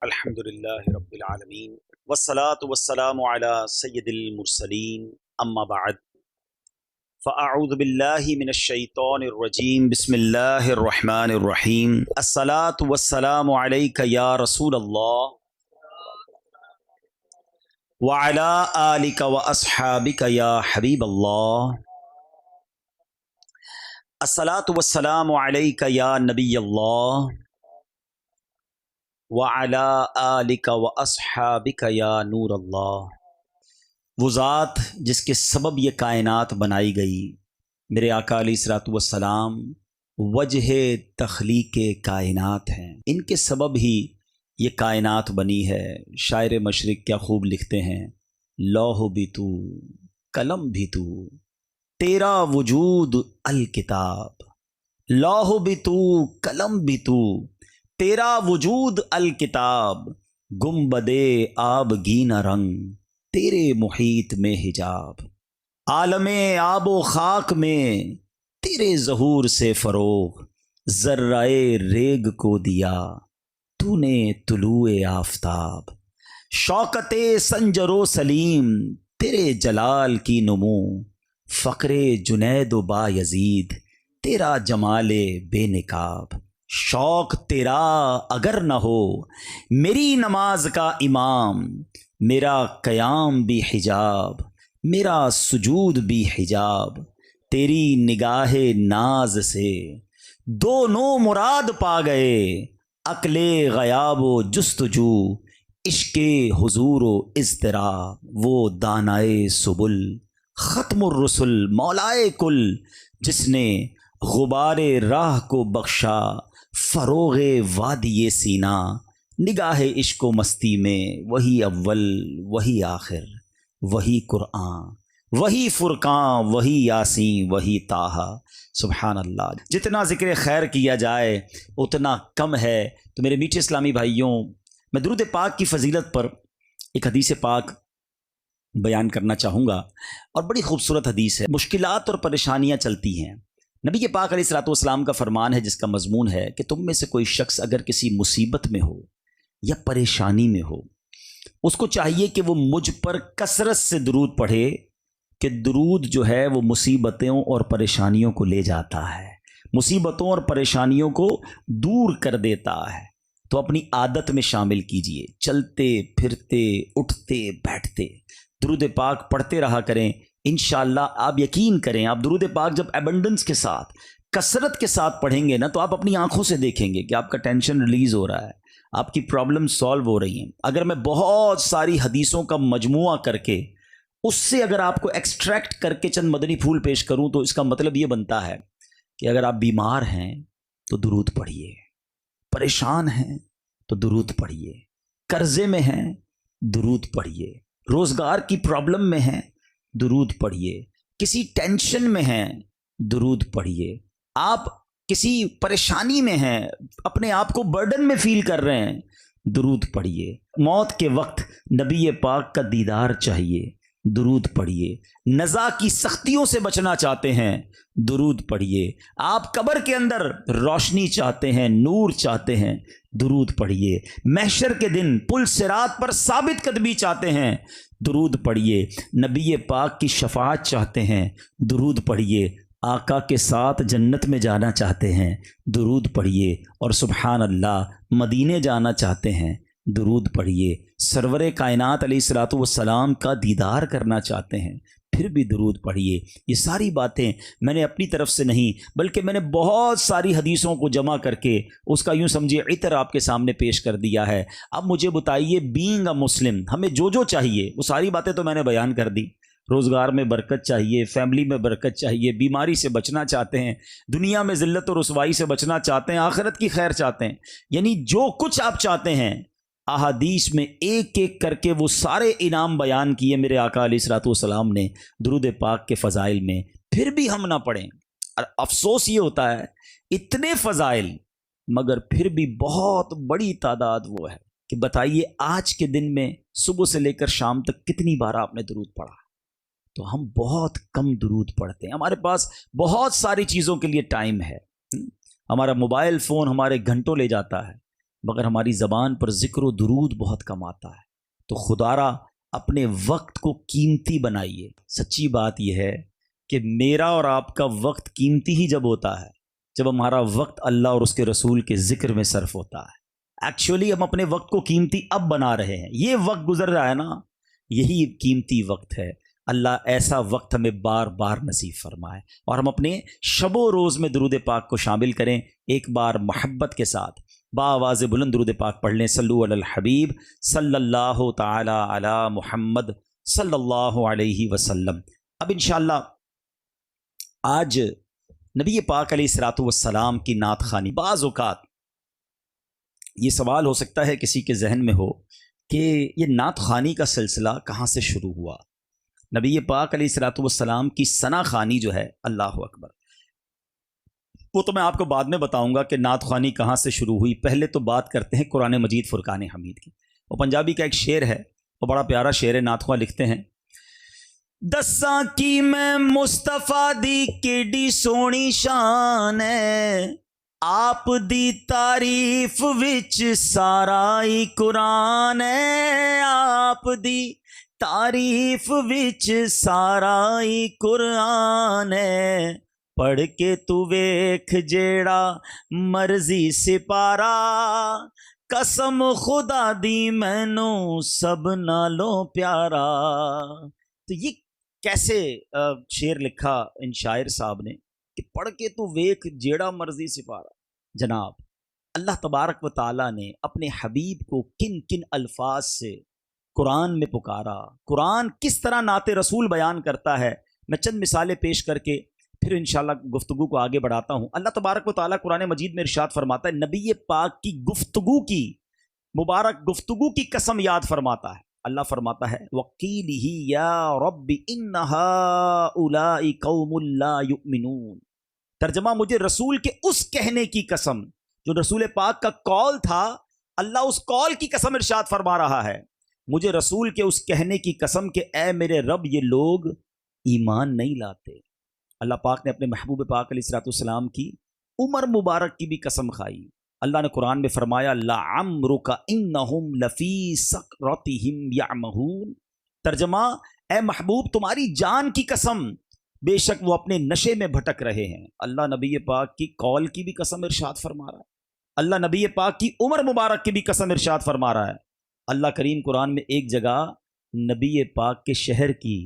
الحمدللہ رب العالمین والصلاة والسلام علی سید المرسلین اما بعد فاعوذ باللہ من الشیطان الرجیم بسم اللہ الرحمن الرحیم الصلاة والسلام علیک یا رسول اللہ وعلی آلک واصحابک یا حبیب اللہ الصلاة والسلام علیک یا نبی اللہ وَعَلَىٰ آلِكَ وَأَصْحَابِكَ يَا نور اللہ۔ وہ ذات جس کے سبب یہ کائنات بنائی گئی، میرے آقا علیہ الصلوۃ والسلام وجہ تخلیق کائنات ہیں، ان کے سبب ہی یہ کائنات بنی ہے۔ شاعر مشرق کیا خوب لکھتے ہیں، لوح بھی تو قلم بھی تو تیرا وجود الکتاب، لوح بھی تو قلم بھی تو تیرا وجود الکتاب، گنبدے آبگینہ رنگ تیرے محیط میں حجاب، عالم آب و خاک میں تیرے ظہور سے فروغ، ذرہ ریگ کو دیا تو نے طلوع آفتاب، شوکت سنجر و سلیم تیرے جلال کی نمو، فقر جنید و بایزید تیرا جمال بے نقاب، شوق تیرا اگر نہ ہو میری نماز کا امام، میرا قیام بھی حجاب میرا سجود بھی حجاب، تیری نگاہ ناز سے دونوں مراد پا گئے، عقل غیاب و جستجو عشق حضور و اضطراب، وہ دانائے سبل ختم الرسل مولائے کل، جس نے غبار راہ کو بخشا فروغ وادی سینا، نگاہ عشق و مستی میں وہی اول وہی آخر وہی قرآن وہی فرقان وہی یاسین وہی طٰہٰ۔ سبحان اللہ، جتنا ذکر خیر کیا جائے اتنا کم ہے۔ تو میرے میٹھے اسلامی بھائیوں، میں درود پاک کی فضیلت پر ایک حدیث پاک بیان کرنا چاہوں گا، اور بڑی خوبصورت حدیث ہے۔ مشکلات اور پریشانیاں چلتی ہیں، نبی پاک علیہ الصلوۃ والسلام کا فرمان ہے جس کا مضمون ہے کہ تم میں سے کوئی شخص اگر کسی مصیبت میں ہو یا پریشانی میں ہو، اس کو چاہیے کہ وہ مجھ پر کثرت سے درود پڑھے، کہ درود جو ہے وہ مصیبتوں اور پریشانیوں کو لے جاتا ہے، مصیبتوں اور پریشانیوں کو دور کر دیتا ہے۔ تو اپنی عادت میں شامل کیجئے، چلتے پھرتے اٹھتے بیٹھتے درود پاک پڑھتے رہا کریں۔ انشاءاللہ آپ یقین کریں، آپ درود پاک جب ایبنڈنس کے ساتھ کثرت کے ساتھ پڑھیں گے نا، تو آپ اپنی آنکھوں سے دیکھیں گے کہ آپ کا ٹینشن ریلیز ہو رہا ہے، آپ کی پرابلم سالو ہو رہی ہیں۔ اگر میں بہت ساری حدیثوں کا مجموعہ کر کے اس سے اگر آپ کو ایکسٹریکٹ کر کے چند مدنی پھول پیش کروں، تو اس کا مطلب یہ بنتا ہے کہ اگر آپ بیمار ہیں تو درود پڑھیے، پریشان ہیں تو درود پڑھیے، قرضے میں ہیں درود پڑھیے، روزگار کی پرابلم میں ہیں درود پڑھیے، کسی ٹینشن میں ہیں درود پڑھیے، آپ کسی پریشانی میں ہیں، اپنے آپ کو برڈن میں فیل کر رہے ہیں درود پڑھیے، موت کے وقت نبی پاک کا دیدار چاہیے درود پڑھیے، نزا کی سختیوں سے بچنا چاہتے ہیں درود پڑھیے، آپ قبر کے اندر روشنی چاہتے ہیں، نور چاہتے ہیں درود پڑھیے، محشر کے دن پل صراط پر ثابت قدمی چاہتے ہیں درود پڑھیے، نبی پاک کی شفاعت چاہتے ہیں درود پڑھیے، آقا کے ساتھ جنت میں جانا چاہتے ہیں درود پڑھیے، اور سبحان اللہ مدینے جانا چاہتے ہیں درود پڑھیے، سرور کائنات علیہ الصلوۃ والسلام کا دیدار کرنا چاہتے ہیں پھر بھی درود پڑھیے۔ یہ ساری باتیں میں نے اپنی طرف سے نہیں، بلکہ میں نے بہت ساری حدیثوں کو جمع کر کے اس کا یوں سمجھیے عطر آپ کے سامنے پیش کر دیا ہے۔ اب مجھے بتائیے، بینگ اے مسلم ہمیں جو چاہیے وہ ساری باتیں تو میں نے بیان کر دی۔ روزگار میں برکت چاہیے، فیملی میں برکت چاہیے، بیماری سے بچنا چاہتے ہیں، دنیا میں ذلت و رسوائی سے بچنا چاہتے ہیں، آخرت کی خیر چاہتے ہیں، یعنی جو کچھ آپ چاہتے ہیں احادیث میں ایک ایک کر کے وہ سارے انعام بیان کیے میرے آقا علیہ الصلوۃ والسلام نے درود پاک کے فضائل میں، پھر بھی ہم نہ پڑھیں۔ اور افسوس یہ ہوتا ہے اتنے فضائل مگر پھر بھی بہت بڑی تعداد وہ ہے کہ بتائیے آج کے دن میں صبح سے لے کر شام تک کتنی بار آپ نے درود پڑھا؟ تو ہم بہت کم درود پڑھتے ہیں۔ ہمارے پاس بہت ساری چیزوں کے لیے ٹائم ہے، ہمارا موبائل فون ہمارے گھنٹوں لے جاتا ہے، مگر ہماری زبان پر ذکر و درود بہت کم آتا ہے. تو خدارا اپنے وقت کو قیمتی بنائیے. سچی بات یہ ہے کہ میرا اور آپ کا وقت قیمتی ہی جب ہوتا ہے جب ہمارا وقت اللہ اور اس کے رسول کے ذکر میں صرف ہوتا ہے. ایکچولی ہم اپنے وقت کو قیمتی اب بنا رہے ہیں. یہ وقت گزر رہا ہے نا، یہی قیمتی وقت ہے. اللہ ایسا وقت ہمیں بار بار نصیب فرمائے اور ہم اپنے شب و روز میں درود پاک کو شامل کریں. ایک بار محبت کے ساتھ بآواز بلند درود پاک پڑھ لیں. صلو علی الحبیب صلی اللہ تعالی علی محمد صلی اللہ علیہ وسلم. اب انشاءاللہ آج نبی پاک علیہ الصلوۃ والسلام کی نعت خوانی. بعض اوقات یہ سوال ہو سکتا ہے کسی کے ذہن میں ہو کہ یہ نعت خوانی کا سلسلہ کہاں سے شروع ہوا. نبی پاک علیہ الصلوۃ والسلام کی ثنا خوانی جو ہے، اللہ اکبر، وہ تو میں آپ کو بعد میں بتاؤں گا کہ نعت خوانی کہاں سے شروع ہوئی. پہلے تو بات کرتے ہیں قرآن مجید فرقان حمید کی. وہ پنجابی کا ایک شعر ہے، وہ بڑا پیارا شعر ہے. نعت خواں لکھتے ہیں: دساں کی میں مصطفیٰ دی کیڈی سونی شان ہے، آپ دی تعریف وچ سارا ہی قرآن ہے، آپ دی تعریف وچ سارا ہی قرآن ہے، پڑھ کے تو ویکھ جیڑا مرضی سپارا، قسم خدا دی مینوں سب نالوں پیارا. تو یہ کیسے شعر لکھا ان شاعر صاحب نے کہ پڑھ کے تو ویکھ جیڑا مرضی سپارا. جناب اللہ تبارک و تعالیٰ نے اپنے حبیب کو کن کن الفاظ سے قرآن میں پکارا، قرآن کس طرح نعت رسول بیان کرتا ہے. میں چند مثالیں پیش کر کے پھر انشاءاللہ گفتگو کو آگے بڑھاتا ہوں. اللہ تبارک و تعالیٰ قرآن مجید میں ارشاد فرماتا ہے، نبی پاک کی گفتگو کی، مبارک گفتگو کی قسم یاد فرماتا ہے. اللہ فرماتا ہے وَقِيلِهِ يَا رَبِّ إِنَّ هَؤُلَاءِ قَوْمٌ لَا يُؤْمِنُونَ. ترجمہ، مجھے رسول کے اس کہنے کی قسم جو رسول پاک کا قول تھا، اللہ اس قول کی قسم ارشاد فرما رہا ہے. مجھے رسول کے اس کہنے کی قسم کہ اے میرے رب یہ لوگ ایمان نہیں لاتے. اللہ پاک نے اپنے محبوب پاک علیہ الصلوۃ والسلام کی عمر مبارک کی بھی قسم کھائی. اللہ نے قرآن میں فرمایا لعمرک انہم لفی سکرتہم یعمہون. ترجمہ، اے محبوب تمہاری جان کی قسم، بے شک وہ اپنے نشے میں بھٹک رہے ہیں. اللہ نبی پاک کی قول کی بھی قسم ارشاد فرما رہا ہے. اللہ نبی پاک کی عمر مبارک کی بھی قسم ارشاد فرما رہا ہے. اللہ کریم قرآن میں ایک جگہ نبی پاک کے شہر کی،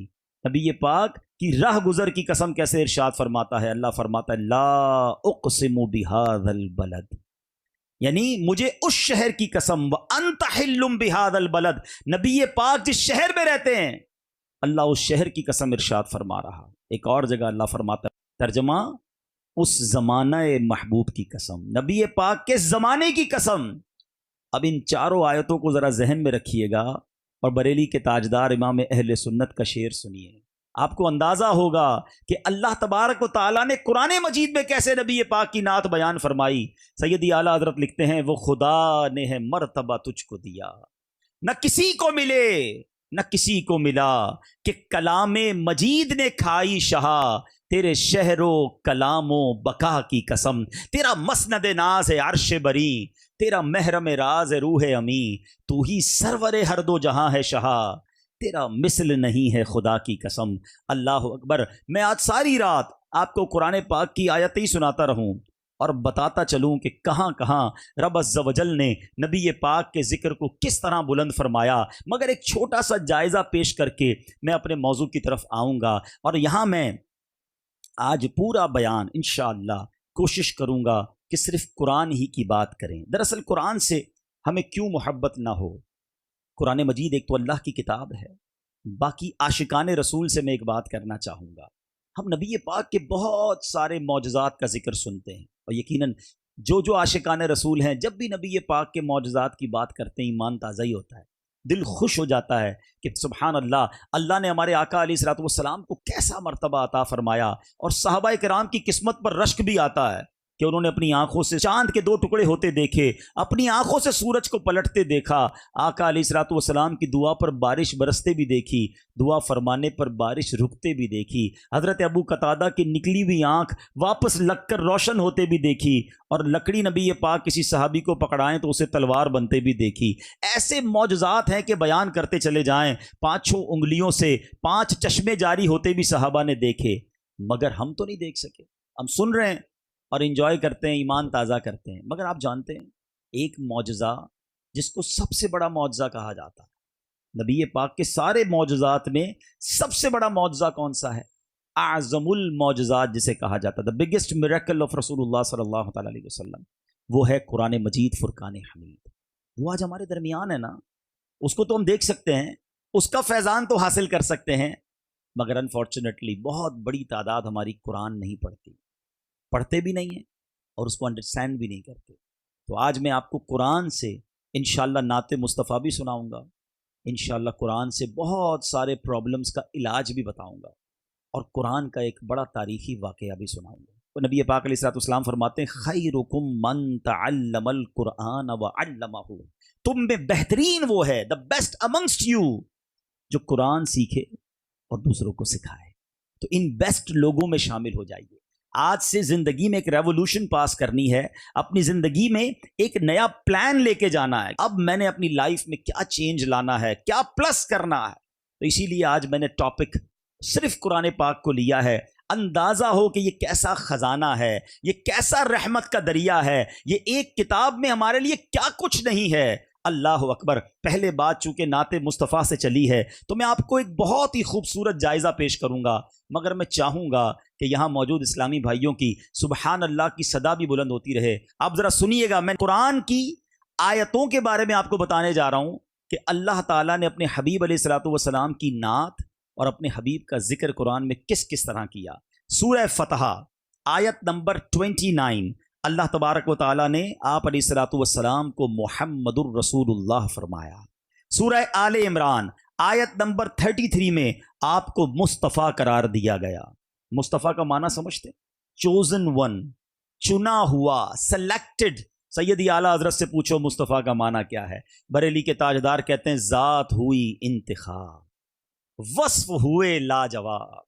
نبی پاک کی راہ گزر کی قسم کیسے ارشاد فرماتا ہے. اللہ فرماتا ہے لا اقسم بہذا البلد، یعنی مجھے اس شہر کی قسم، وانت حل بہذا البلد، نبی پاک جس شہر میں رہتے ہیں اللہ اس شہر کی قسم ارشاد فرما رہا. ایک اور جگہ اللہ فرماتا ہے، ترجمہ، اس زمانہ محبوب کی قسم، نبی پاک کے زمانے کی قسم. اب ان چاروں آیتوں کو ذرا ذہن میں رکھیے گا اور بریلی کے تاجدار امام اہل سنت کا شعر سنیے. آپ کو اندازہ ہوگا کہ اللہ تبارک و تعالیٰ نے قرآن مجید میں کیسے نبی پاک کی نعت بیان فرمائی. سیدی اعلیٰ حضرت لکھتے ہیں وہ خدا نے ہے مرتبہ تجھ کو دیا، نہ کسی کو ملے نہ کسی کو ملا، کہ کلام مجید نے کھائی شہا، تیرے شہر و کلام و بقا کی قسم. تیرا مسند ناز ہے عرش بری، تیرا محرم راز ہے روح امی، تو ہی سرور ہر دو جہاں ہے شہا، تیرا مثل نہیں ہے خدا کی قسم. اللہ اکبر. میں آج ساری رات آپ کو قرآن پاک کی آیتیں ہی سناتا رہوں اور بتاتا چلوں کہ کہاں کہاں رب عز و جل نے نبی پاک کے ذکر کو کس طرح بلند فرمایا. مگر ایک چھوٹا سا جائزہ پیش کر کے میں اپنے موضوع کی طرف آؤں گا، اور یہاں میں آج پورا بیان انشاءاللہ کوشش کروں گا کہ صرف قرآن ہی کی بات کریں. دراصل قرآن سے ہمیں کیوں محبت نہ ہو؟ قرآن مجید ایک تو اللہ کی کتاب ہے. باقی عاشقان رسول سے میں ایک بات کرنا چاہوں گا. ہم نبی پاک کے بہت سارے معجزات کا ذکر سنتے ہیں، اور یقیناً جو عاشقان رسول ہیں جب بھی نبی پاک کے معجزات کی بات کرتے ہیں ایمان تازہ ہی ہوتا ہے، دل خوش ہو جاتا ہے کہ سبحان اللہ، اللہ نے ہمارے آقا علیہ الصلوۃ والسلام کو کیسا مرتبہ عطا فرمایا، اور صحابہ کرام کی قسمت پر رشک بھی آتا ہے کہ انہوں نے اپنی آنکھوں سے چاند کے 2 ٹکڑے ہوتے دیکھے، اپنی آنکھوں سے سورج کو پلٹتے دیکھا، آقا علیہ الصلوۃ والسلام کی دعا پر بارش برستے بھی دیکھی، دعا فرمانے پر بارش رکتے بھی دیکھی، حضرت ابو قتادہ کی نکلی ہوئی آنکھ واپس لگ کر روشن ہوتے بھی دیکھی، اور لکڑی نبی پاک کسی صحابی کو پکڑائیں تو اسے تلوار بنتے بھی دیکھی۔ ایسے معجزات ہیں کہ بیان کرتے چلے جائیں، 5 انگلیوں سے 5 چشمے جاری ہوتے بھی صحابہ نے دیکھے، مگر ہم تو نہیں دیکھ سکے۔ ہم سن رہے ہیں اور انجوائے کرتے ہیں، ایمان تازہ کرتے ہیں، مگر آپ جانتے ہیں ایک معجزہ جس کو سب سے بڑا معجزہ کہا جاتا ہے، نبی پاک کے سارے معجزات میں سب سے بڑا معجزہ کون سا ہے؟ اعظم المعجزات جسے کہا جاتا ہے، the biggest miracle of رسول اللہ صلی اللہ تعالیٰ علیہ وسلم، وہ ہے قرآن مجید فرقان حمید۔ وہ آج ہمارے درمیان ہے نا، اس کو تو ہم دیکھ سکتے ہیں، اس کا فیضان تو حاصل کر سکتے ہیں، مگر انفارچونیٹلی بہت بڑی تعداد ہماری قرآن نہیں پڑھتے بھی نہیں ہیں اور اس کو انڈرسٹینڈ بھی نہیں کرتے۔ تو آج میں آپ کو قرآن سے انشاءاللہ نعت مصطفیٰ بھی سناؤں گا، انشاءاللہ قرآن سے بہت سارے پرابلمز کا علاج بھی بتاؤں گا، اور قرآن کا ایک بڑا تاریخی واقعہ بھی سناؤں گا۔ تو نبی پاک علیہ الصلوۃ والسلام فرماتے ہیں خیرکم من تعلم القرآن وعلمہ، تم میں بہترین وہ ہے، the best amongst you، جو قرآن سیکھے اور دوسروں کو سکھائے۔ تو ان بیسٹ لوگوں میں شامل ہو جائیے۔ آج سے زندگی میں ایک ریولوشن پاس کرنی ہے، اپنی زندگی میں ایک نیا پلان لے کے جانا ہے، اب میں نے اپنی لائف میں کیا چینج لانا ہے، کیا پلس کرنا ہے۔ تو اسی لیے آج میں نے ٹاپک صرف قرآن پاک کو لیا ہے، اندازہ ہو کہ یہ کیسا خزانہ ہے، یہ کیسا رحمت کا دریا ہے، یہ ایک کتاب میں ہمارے لیے کیا کچھ نہیں ہے۔ اللہ اکبر۔ پہلے بات چونکہ نعت مصطفیٰ سے چلی ہے تو میں آپ کو ایک بہت ہی خوبصورت جائزہ پیش کروں گا، مگر میں چاہوں گا کہ یہاں موجود اسلامی بھائیوں کی سبحان اللہ کی صدا بھی بلند ہوتی رہے۔ آپ ذرا سنیے گا، میں قرآن کی آیتوں کے بارے میں آپ کو بتانے جا رہا ہوں کہ اللہ تعالیٰ نے اپنے حبیب علیہ الصلوۃ والسلام کی نعت اور اپنے حبیب کا ذکر قرآن میں کس کس طرح کیا۔ سورہ فتح آیت نمبر 29، اللہ تبارک و تعالیٰ نے آپ علیہ الصلوۃ والسلام کو محمد الرسول اللہ فرمایا۔ سورہ آل عمران آیت نمبر 33 میں آپ کو مصطفیٰ قرار دیا گیا۔ مصطفیٰ کا معنی سمجھتے؟ چوزن ون، چنا ہوا، سلیکٹڈ۔ سیدی اعلیٰ حضرت سے پوچھو مصطفیٰ کا معنی کیا ہے؟ بریلی کے تاجدار کہتے ہیں ذات ہوئی انتخاب، وصف ہوئے لاجواب،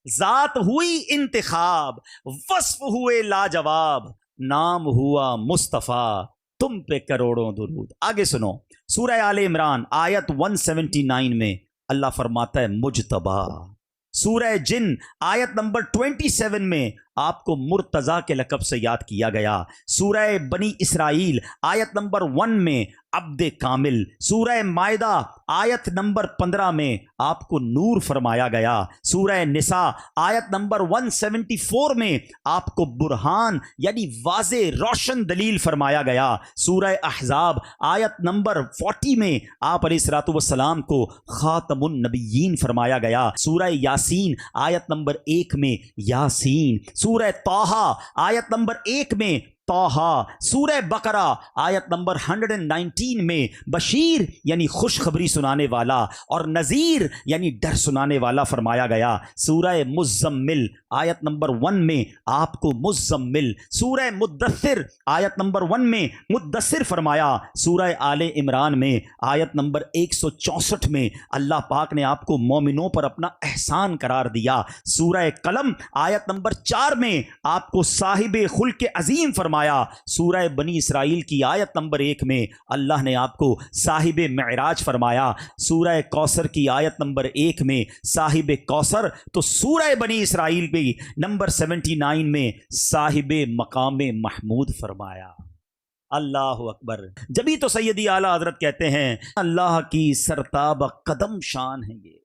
ذات ہوئی انتخاب، وصف ہوئے لاجواب، نام ہوا مصطفیٰ، تم پہ کروڑوں درود۔ آگے سنو، سورہ آل عمران آیت 179 میں اللہ فرماتا ہے مجتبیٰ۔ سورہ جن آیت نمبر 27 میں آپ کو مرتضیٰ کے لقب سے یاد کیا گیا۔ سورہ بنی اسرائیل آیت نمبر 1 میں عبد کامل۔ سورہ مائدہ آیت نمبر 15 میں آپ کو نور فرمایا گیا۔ سورہ نساء آیت نمبر 174 میں آپ کو برہان یعنی واضح روشن دلیل فرمایا گیا۔ سورہ احزاب آیت نمبر 40 میں آپ علیہ الصلوۃ والسلام کو خاتم النبیین فرمایا گیا۔ سورہ یاسین آیت نمبر 1 میں یاسین۔ سورہ طٰہٰ آیت نمبر 1 میں طٰہٰ۔ سورہ بقرہ آیت نمبر 119 میں بشیر یعنی خوشخبری سنانے والا اور نذیر یعنی ڈر سنانے والا فرمایا گیا۔ سورہ مزمل آیت نمبر 1 میں آپ کو مزمل۔ سورہ مدثر آیت نمبر 1 میں مدثر فرمایا۔ سورہ آل عمران میں آیت نمبر 164 میں اللہ پاک نے آپ کو مومنوں پر اپنا احسان قرار دیا۔ سورہ قلم آیت نمبر 4 میں آپ کو صاحب خلق عظیم فرمایا۔ سورہ بنی اسرائیل کی آیت نمبر 1 میں اللہ نے آپ کو صاحب معراج فرمایا۔ سورہ کوثر کی آیت نمبر 1 میں صاحب کوثر، تو سورہ بنی اسرائیل بھی نمبر 79 میں صاحب مقام محمود فرمایا۔ اللہ اکبر۔ جبھی تو سیدی اعلیٰ حضرت کہتے ہیں اللہ کی سرتاب قدم شان ہے یہ،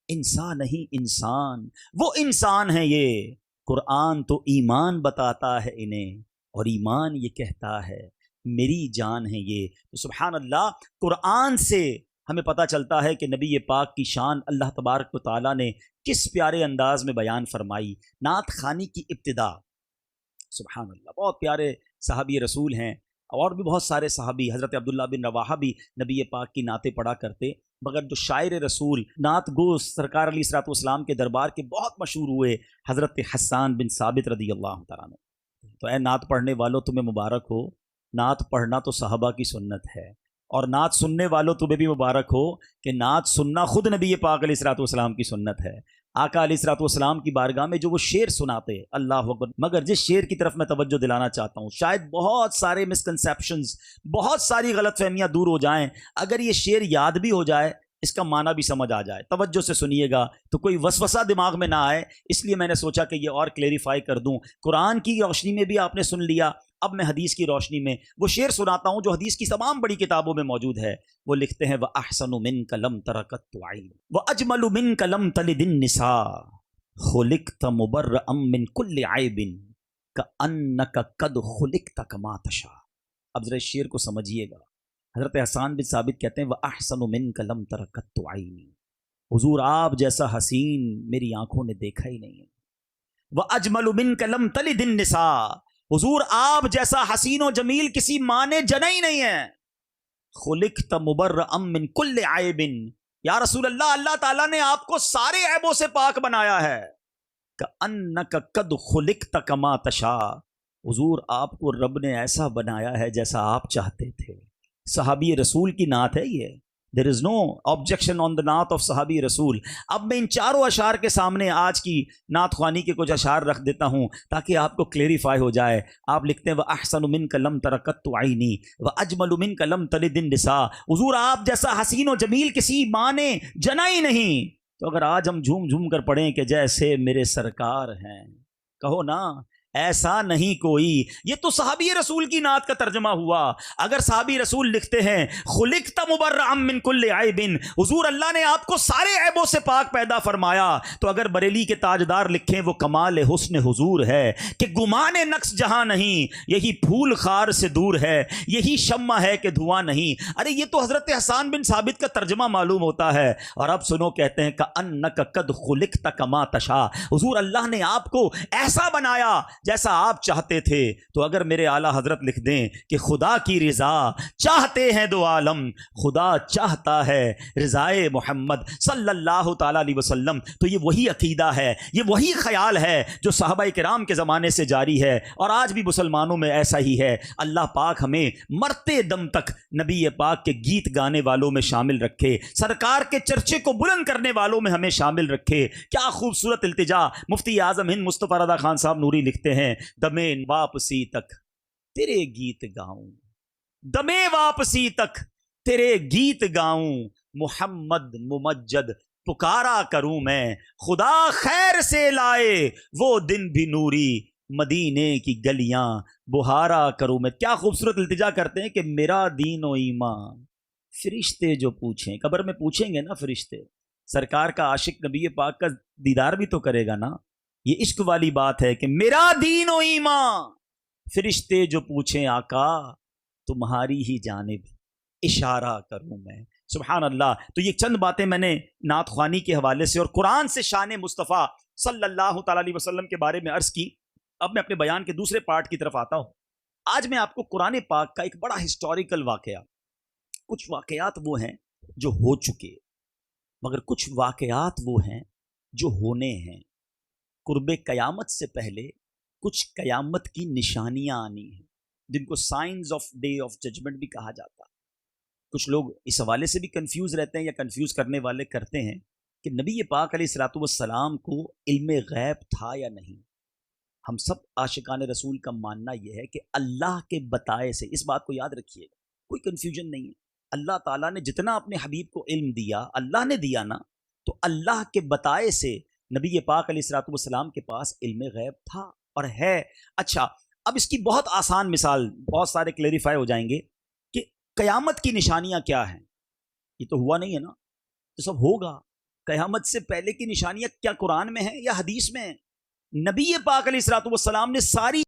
انسان نہیں انسان، وہ انسان ہے یہ۔ قرآن تو ایمان بتاتا ہے انہیں، اور ایمان یہ کہتا ہے میری جان ہے یہ۔ تو سبحان اللہ، قرآن سے ہمیں پتہ چلتا ہے کہ نبی پاک کی شان اللہ تبارک و تعالیٰ نے کس پیارے انداز میں بیان فرمائی۔ نعت خوانی کی ابتدا، سبحان اللہ، بہت پیارے صحابی رسول ہیں، اور بھی بہت سارے صحابی، حضرت عبداللہ بن رواحہ بھی نبی پاک کی نعتیں پڑھا کرتے، مگر جو شاعر رسول نعت گو سرکار علیہ الصلوۃ والسلام کے دربار کے بہت مشہور ہوئے، حضرت حسان بن ثابت رضی اللہ تعالیٰ عنہ۔ تو اے نعت پڑھنے والوں تمہیں مبارک ہو، نعت پڑھنا تو صحابہ کی سنت ہے، اور نعت سننے والوں تمہیں بھی مبارک ہو کہ نعت سننا خود نبی پاک علیہ الصلوۃ والسلام کی سنت ہے۔ آقا علیہ الصلوۃ والسلام کی بارگاہ میں جو وہ شعر سناتے، اللہ اکبر، مگر جس شعر کی طرف میں توجہ دلانا چاہتا ہوں، شاید بہت سارے مسکنسیپشنز، بہت ساری غلط فہمیاں دور ہو جائیں، اگر یہ شعر یاد بھی ہو جائے، اس کا معنی بھی سمجھ آ جائے، توجہ سے سنیے گا تو کوئی وسوسہ دماغ میں نہ آئے، اس لیے میں نے سوچا کہ یہ اور کلیریفائی کر دوں۔ قرآن کی روشنی میں بھی آپ نے سن لیا، اب میں حدیث کی روشنی میں وہ شعر سناتا ہوں جو حدیث کی تمام بڑی کتابوں میں موجود ہے۔ وہ لکھتے ہیں وَأَحْسَنُ مِنْكَ لَمْ تَرَكَتْ عَيْنٌ وَأَجْمَلُ مِنْكَ لَمْ تَلِدِ النِّسَاءُ خُلِقْتَ مُبَرَّأً مِنْ كُلِّ عَيْبٍ كَأَنَّكَ قَدْ خُلِقْتَ كَمَا تَشَاءُ۔ اب ذرا اس شعر کو سمجھیے گا۔ حضرت حسان بن ثابت کہتے ہیں وَأَحْسَنُ مِنْكَ لَمْ تَرَكَتْ عَيْنِ، حضور آپ جیسا حسین میری آنکھوں نے دیکھا ہی نہیں ہے۔ وَأَجْمَلُ مِنْكَ لَمْ تَلِدِ النِّسَاءُ، حضور آپ جیسا حسین و جمیل کسی ماں نے جنا ہی نہیں ہے۔ خلقت مبرأ من کل عیب، یا رسول اللہ، اللہ تعالیٰ نے آپ کو سارے عیبوں سے پاک بنایا ہے۔ کأنک قد خلقت کما تشاء، حضور آپ کو رب نے ایسا بنایا ہے جیسا آپ چاہتے تھے۔ صحابی رسول کی نعت ہے یہ، there is no objection on the نعت of صحابی رسول۔ اب میں ان چاروں اشعار کے سامنے آج کی نعت خوانی کے کچھ اشعار رکھ دیتا ہوں تاکہ آپ کو کلیریفائی ہو جائے۔ آپ لکھتے ہیں وَأَحْسَنُ مِنْكَ لَمْ تَرَكَتْ عَيْنِي وَأَجْمَلُ مِنْكَ لَمْ تَلِدِ النِّسَاءُ، حضور آپ جیسا حسین و جمیل کسی ماں نے جنا ہی نہیں۔ تو اگر آج ہم جھوم جھوم کر پڑھیں کہ جیسے میرے سرکار ہیں، کہو نا ایسا نہیں کوئی، یہ تو صحابی رسول کی نعت کا ترجمہ ہوا۔ اگر صحابی رسول لکھتے ہیں خلقت مبرأ من کل عیب، حضور اللہ نے آپ کو سارے عیبوں سے پاک پیدا فرمایا، تو اگر بریلی کے تاجدار لکھیں وہ کمال حسن حضور ہے کہ گمان نقص جہاں نہیں، یہی پھول خار سے دور ہے، یہی شمع ہے کہ دھواں نہیں۔ ارے یہ تو حضرت حسان بن ثابت کا ترجمہ معلوم ہوتا ہے۔ اور اب سنو، کہتے ہیں کأنک قد خلقت کما تشاء، حضور اللہ نے آپ کو ایسا بنایا جیسا آپ چاہتے تھے۔ تو اگر میرے اعلیٰ حضرت لکھ دیں کہ خدا کی رضا چاہتے ہیں دو عالم، خدا چاہتا ہے رضائے محمد صلی اللہ تعالیٰ علیہ وسلم، تو یہ وہی عقیدہ ہے، یہ وہی خیال ہے جو صحابہ کرام کے زمانے سے جاری ہے، اور آج بھی مسلمانوں میں ایسا ہی ہے۔ اللہ پاک ہمیں مرتے دم تک نبی پاک کے گیت گانے والوں میں شامل رکھے، سرکار کے چرچے کو بلند کرنے والوں میں ہمیں شامل رکھے۔ کیا خوبصورت التجا مفتی اعظم ہند مصطفیٰ رضا خان صاحب نوری لکھتے ہیں، دمے واپسی تک تیرے گیت گاؤں، دمے واپسی تک تیرے گیت گاؤں، محمد ممجد پکارا کروں میں، خدا خیر سے لائے وہ دن بھی نوری، مدینے کی گلیاں بہارا کروں میں۔ کیا خوبصورت التجا کرتے ہیں کہ میرا دین و ایمان فرشتے جو پوچھیں، قبر میں پوچھیں گے نا فرشتے، سرکار کا عاشق نبی پاک کا دیدار بھی تو کرے گا نا۔ یہ عشق والی بات ہے کہ میرا دین و ایمان فرشتے جو پوچھیں آقا تمہاری ہی جانب اشارہ کروں میں۔ سبحان اللہ۔ تو یہ چند باتیں میں نے نعت خوانی کے حوالے سے اور قرآن سے شان مصطفیٰ صلی اللہ تعالیٰ علیہ وسلم کے بارے میں عرض کی۔ اب میں اپنے بیان کے دوسرے پارٹ کی طرف آتا ہوں۔ آج میں آپ کو قرآن پاک کا ایک بڑا ہسٹوریکل واقعہ، کچھ واقعات وہ ہیں جو ہو چکے، مگر کچھ واقعات وہ ہیں جو ہونے ہیں۔ قرب قیامت سے پہلے کچھ قیامت کی نشانیاں آنی ہیں، جن کو signs of day of judgment بھی کہا جاتا ہے۔ کچھ لوگ اس حوالے سے بھی کنفیوز رہتے ہیں یا کنفیوز کرنے والے کرتے ہیں کہ نبی پاک علیہ الصلوۃ والسلام کو علم غیب تھا یا نہیں۔ ہم سب عاشقان رسول کا ماننا یہ ہے کہ اللہ کے بتائے سے، اس بات کو یاد رکھیے گا، کوئی کنفیوژن نہیں ہے۔ اللہ تعالیٰ نے جتنا اپنے حبیب کو علم دیا، اللہ نے دیا نا، تو اللہ کے بتائے سے نبی پاک علیہ الصلوۃ والسلام کے پاس علم غیب تھا اور ہے۔ اچھا، اب اس کی بہت آسان مثال، بہت سارے کلیریفائی ہو جائیں گے کہ قیامت کی نشانیاں کیا ہیں۔ یہ تو ہوا نہیں ہے نا، تو سب ہوگا۔ قیامت سے پہلے کی نشانیاں کیا قرآن میں ہیں یا حدیث میں ہیں؟ نبی پاک علیہ الصلوۃ والسلام نے ساری